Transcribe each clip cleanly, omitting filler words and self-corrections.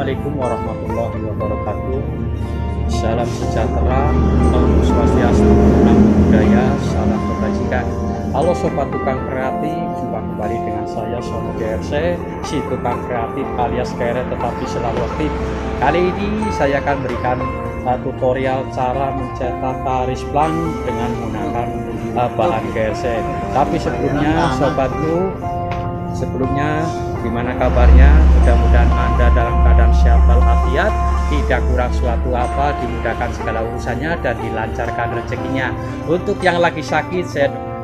Assalamualaikum warahmatullahi wabarakatuh. Salam sejahtera, Om Swastiastu, Namo Buddhaya, salam kebajikan. Halo sobat tukang kreatif, jumpa kembali dengan saya Sono GRC, si tukang kreatif alias kere tetapi selalu aktif. Kali ini saya akan berikan tutorial cara mencetak garis plan dengan menggunakan bahan GRC. Tapi sebelumnya sobatku, gimana kabarnya? Mudah-mudahan Anda dalam keadaan sehat walafiat, tidak kurang suatu apa, dimudahkan segala urusannya dan dilancarkan rezekinya. Untuk yang lagi sakit,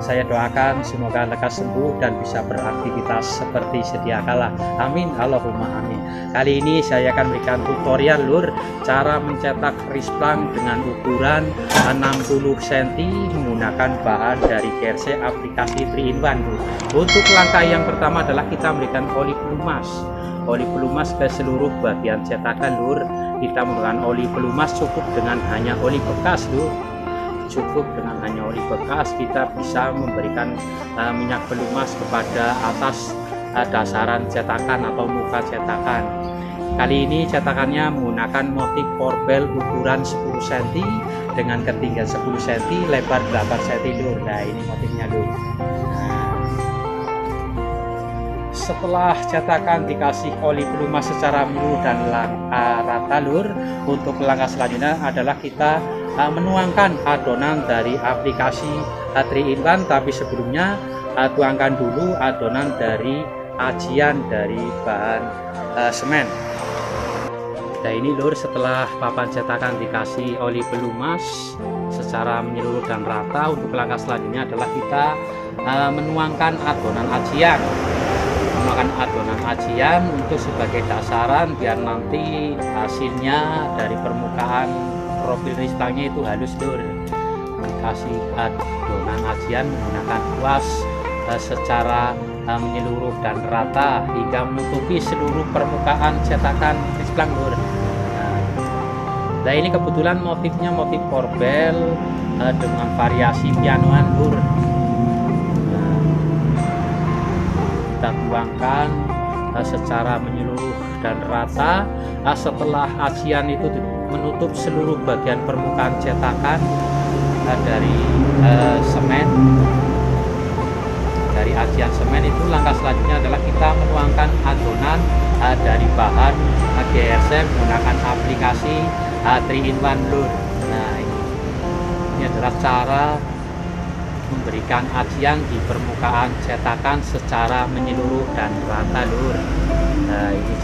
saya doakan semoga lekas sembuh dan bisa beraktivitas seperti sedia kala. Amin, Allahumma amin. Kali ini saya akan berikan tutorial lur, cara mencetak garis plan dengan ukuran 60 cm menggunakan bahan dari GRC aplikasi 3-in-1 lur. Untuk langkah yang pertama adalah kita memberikan oli pelumas ke seluruh bagian cetakan lur. Kita menggunakan oli pelumas cukup dengan hanya oli bekas lur. Cukup dengan hanya oli bekas, kita bisa memberikan minyak pelumas kepada atas dasaran cetakan atau muka cetakan. Kali ini cetakannya menggunakan motif korbel ukuran 10 cm dengan ketinggian 10 cm, lebar 8 cm lur. Nah, ini motifnya lur. Setelah cetakan dikasih oli pelumas secara menyeluruh dan rata lur, untuk langkah selanjutnya adalah kita menuangkan adonan dari aplikasi 3-in-1, tapi sebelumnya tuangkan dulu adonan dari ajian dari bahan semen. Nah ini lur, setelah papan cetakan dikasih oli pelumas secara menyeluruh dan rata, untuk langkah selanjutnya adalah kita menuangkan adonan ajian. Untuk sebagai dasaran biar nanti hasilnya dari permukaan profil risplangnya itu halus lur. Dikasih adonan ajian menggunakan kuas secara menyeluruh dan rata hingga menutupi seluruh permukaan cetakan risplang lur. Nah ini kebetulan motifnya motif korbel dengan variasi pianoan lur. Kita tuangkan secara menyeluruh dan rata. Setelah ajian itu menutup seluruh bagian permukaan cetakan dari semen, dari ajian semen itu, langkah selanjutnya adalah kita menuangkan adonan dari bahan GRC menggunakan aplikasi 3-in-1 lur. Nah ini adalah cara memberikan ajian di permukaan cetakan secara menyeluruh dan rata lur. Nah ini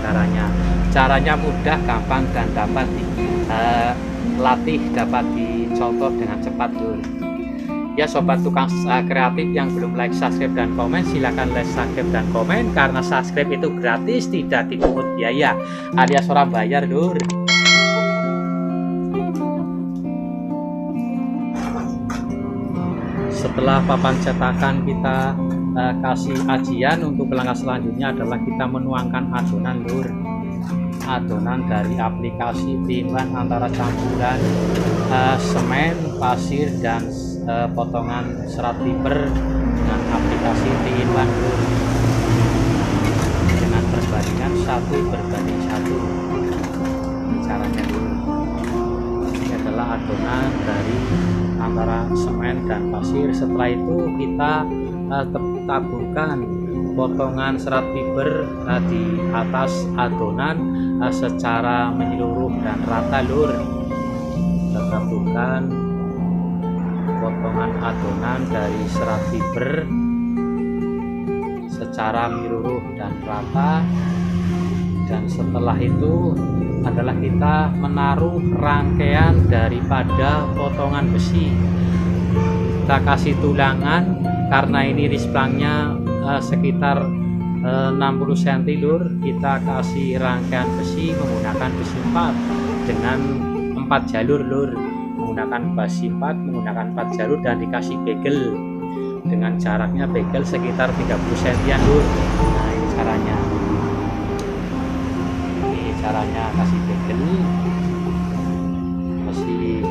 caranya mudah, gampang, dan dapat dilatih, dapat dicontoh dengan cepat lur. Ya sobat tukang kreatif yang belum like, subscribe, dan komen, silahkan like, subscribe, dan komen, karena subscribe itu gratis, tidak dipungut biaya alias orang bayar lur. Setelah papan cetakan kita kasih ajian, untuk langkah selanjutnya adalah kita menuangkan adonan lur. Adonan dari aplikasi 3-in-1 antara campuran semen, pasir, dan potongan serat fiber dengan aplikasi 3-in-1 lur, dengan perbandingan 1:1. Caranya dulu, ini adalah adonan dari antara semen dan pasir. Setelah itu kita taburkan potongan serat fiber di atas adonan secara menyeluruh dan rata lur. Kita taburkan potongan adonan dari serat fiber secara menyeluruh dan rata, dan setelah itu adalah kita menaruh rangkaian daripada potongan besi. Kita kasih tulangan karena ini risplangnya sekitar 60 cm lur. Kita kasih rangkaian besi menggunakan besi 4 dengan 4 jalur lur, menggunakan besi 4 menggunakan 4 jalur, dan dikasih begel dengan jaraknya begel sekitar 30 cm lur. Nah ini caranya kasih begel, kasih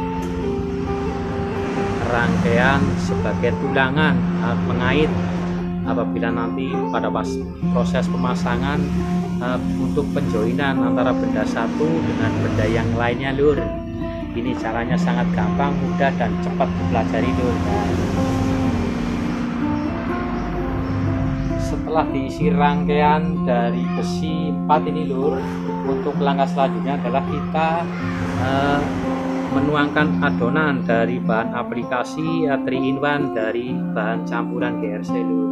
rangkaian sebagai tulangan pengait apabila nanti pada proses pemasangan untuk penjoinan antara benda satu dengan benda yang lainnya lur. Ini caranya sangat gampang, mudah dan cepat dipelajari lur. Setelah diisi rangkaian dari besi 4 ini lur, untuk langkah selanjutnya adalah kita menuangkan adonan dari bahan aplikasi 3-in-1 dari bahan campuran GRC lur.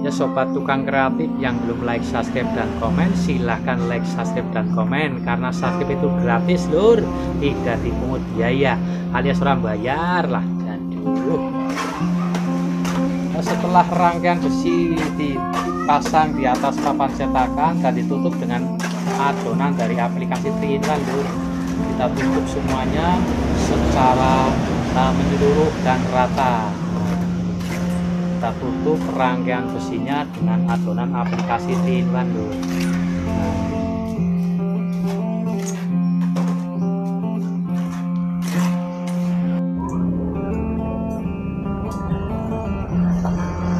Ya sobat tukang kreatif yang belum like, subscribe dan komen, silahkan like, subscribe dan komen, karena subscribe itu gratis lur, tidak dipungut biaya alias orang bayar lah. Dan dulu setelah rangkaian besi dipasang di atas papan cetakan dan ditutup dengan adonan dari aplikasi 3-in-1 lur, kita tutup semuanya secara menyeluruh dan rata. Kita tutup rangkaian besinya dengan adonan aplikasi 3-in-1 lur.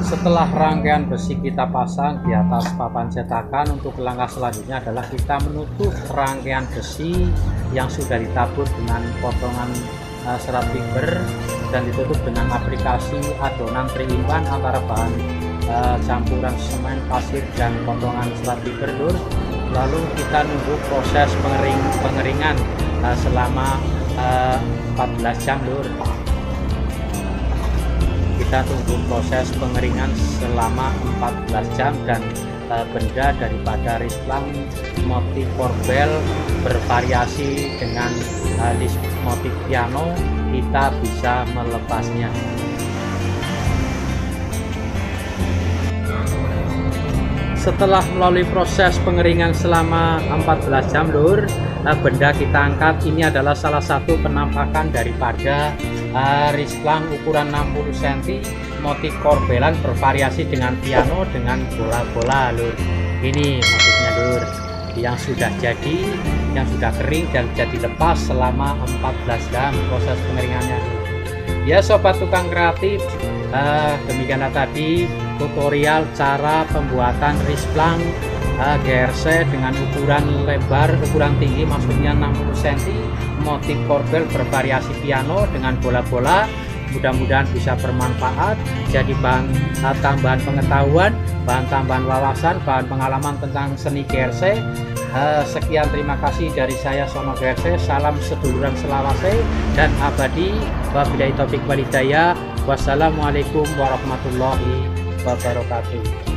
Setelah rangkaian besi kita pasang di atas papan cetakan, untuk langkah selanjutnya adalah kita menutup rangkaian besi yang sudah ditabur dengan potongan serat fiber dan ditutup dengan aplikasi adonan 3-in-1 antara bahan campuran semen, pasir dan potongan serat fiber lur. Lalu kita nunggu proses pengeringan selama 14 jam lur. Kita tunggu proses pengeringan selama 14 jam dan benda daripada risplang motif korbel bervariasi dengan motif piano kita bisa melepasnya. Setelah melalui proses pengeringan selama 14 jam lur, benda kita angkat. Ini adalah salah satu penampakan daripada risplang ukuran 60 cm motif korbelan bervariasi dengan piano dengan bola-bola lur. Ini motifnya lur, yang sudah jadi, yang sudah kering dan jadi lepas selama 14 jam proses pengeringannya. Ya sobat tukang kreatif, demikianlah tadi tutorial cara pembuatan risplang GRC dengan ukuran lebar, ukuran tinggi maksudnya 60 cm, motif korbel bervariasi piano dengan bola-bola. Mudah-mudahan bisa bermanfaat, jadi bahan tambahan pengetahuan, bahan tambahan wawasan, bahan pengalaman tentang seni GRC. Sekian, terima kasih dari saya Sono GRC. Salam seduluran selawase dan abadi. Wabillahi taufik walhidayah. Wassalamualaikum warahmatullahi wabarakatuh.